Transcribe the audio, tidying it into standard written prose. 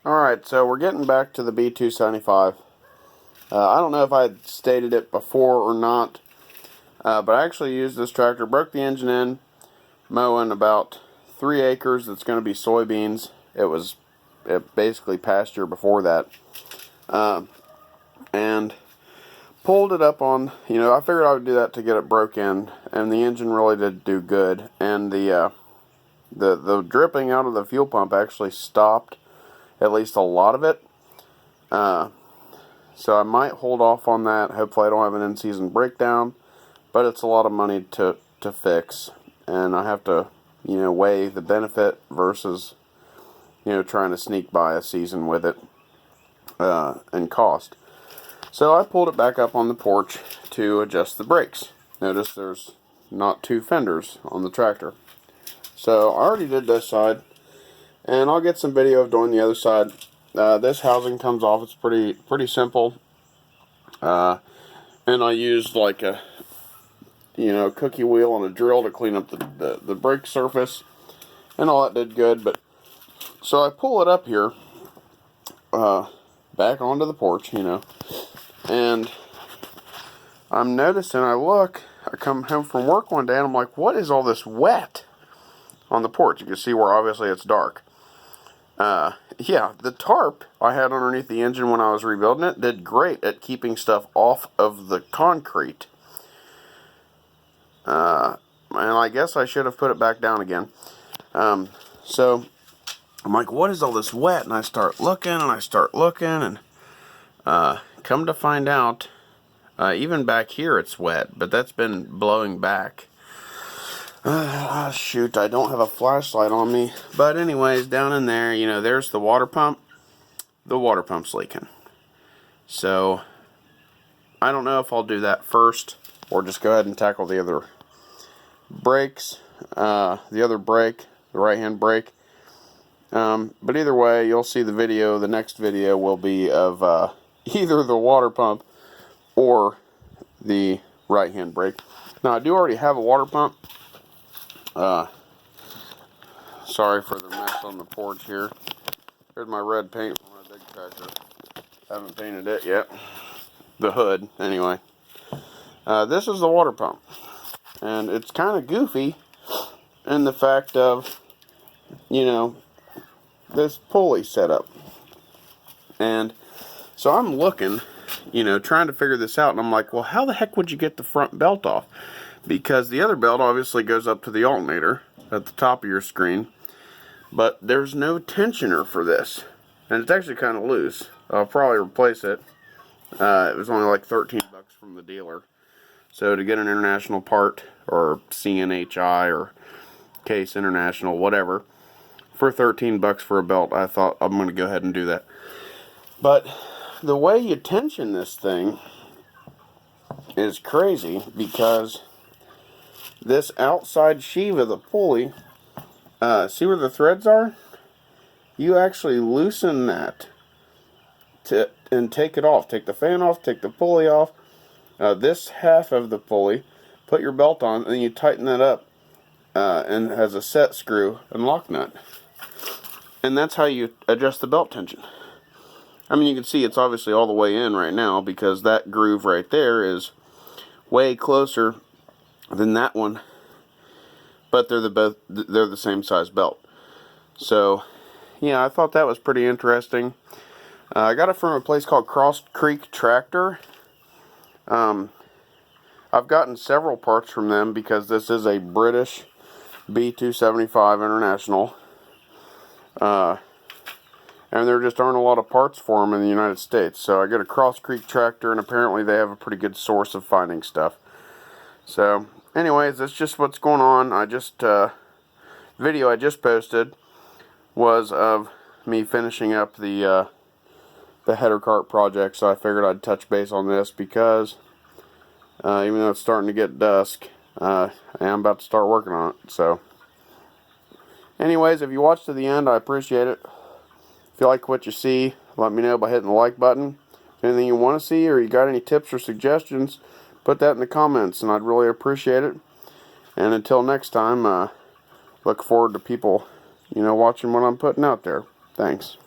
Alright, so we're getting back to the B275. I don't know if I had stated it before or not, but I actually used this tractor, broke the engine in, mowing about 3 acres that's going to be soybeans. It basically pasture before that. And pulled it up on, I figured I would do that to get it broke in, and the engine really did do good. And the dripping out of the fuel pump actually stopped, at least a lot of it. So I might hold off on that. Hopefully I don't have an in-season breakdown, but it's a lot of money to fix, and I have to, weigh the benefit versus, trying to sneak by a season with it, and cost. So I pulled it back up on the porch to adjust the brakes. Notice there's not 2 fenders on the tractor. So I already did this side, and I'll get some video of doing the other side. This housing comes off. It's pretty simple, and I used like a cookie wheel and a drill to clean up the brake surface, and all that did good. But so I pull it up here, back onto the porch, and I'm noticing, I come home from work one day and I'm like, what is all this wet on the porch? You can see where obviously it's dark. Yeah, the tarp I had underneath the engine when I was rebuilding it did great at keeping stuff off of the concrete. And I guess I should have put it back down again. So I'm like, what is all this wet? And I start looking and come to find out, even back here it's wet, but that's been blowing back. Shoot, I don't have a flashlight on me. But anyways, down in there, there's the water pump. The water pump's leaking. So, I don't know if I'll do that first, or just go ahead and tackle the other brakes. The other brake, the right-hand brake. But either way, you'll see the video. The next video will be of either the water pump or the right-hand brake. Now, I do already have a water pump. Sorry for the mess on the porch here. Here's my red paint from my big tractor. Haven't painted it yet. The hood, anyway. This is the water pump. And it's kind of goofy in the fact of, this pulley setup. And so I'm looking, trying to figure this out. And I'm like, well, how the heck would you get the front belt off? Because the other belt obviously goes up to the alternator at the top of your screen, but there's no tensioner for this, and it's actually kind of loose. I'll probably replace it. It was only like 13 bucks from the dealer, so to get an international part, or CNHI or Case International, whatever, for 13 bucks for a belt, I thought I'm going to go ahead and do that. But the way you tension this thing is crazy, because this outside sheave of the pulley, see where the threads are? You actually loosen that and take it off. Take the fan off, take the pulley off, this half of the pulley, put your belt on, and then you tighten that up, and it has a set screw and lock nut. And that's how you adjust the belt tension. I mean, you can see it's obviously all the way in right now, because that groove right there is way closer than that one, but they're the same size belt. So yeah, I thought that was pretty interesting. I got it from a place called Cross Creek Tractor. I've gotten several parts from them, because this is a British B275 International, and there just aren't a lot of parts for them in the United States. So I got a Cross Creek Tractor, and apparently they have a pretty good source of finding stuff. So anyways, that's just what's going on. Video I just posted was of me finishing up the header cart project, so I figured I'd touch base on this, because even though it's starting to get dusk, I am about to start working on it. So anyways, if you watched to the end, I appreciate it. If you like what you see, let me know by hitting the like button. Anything you want to see, or you got any tips or suggestions, put that in the comments, and I'd really appreciate it. And until next time, look forward to people, watching what I'm putting out there. Thanks.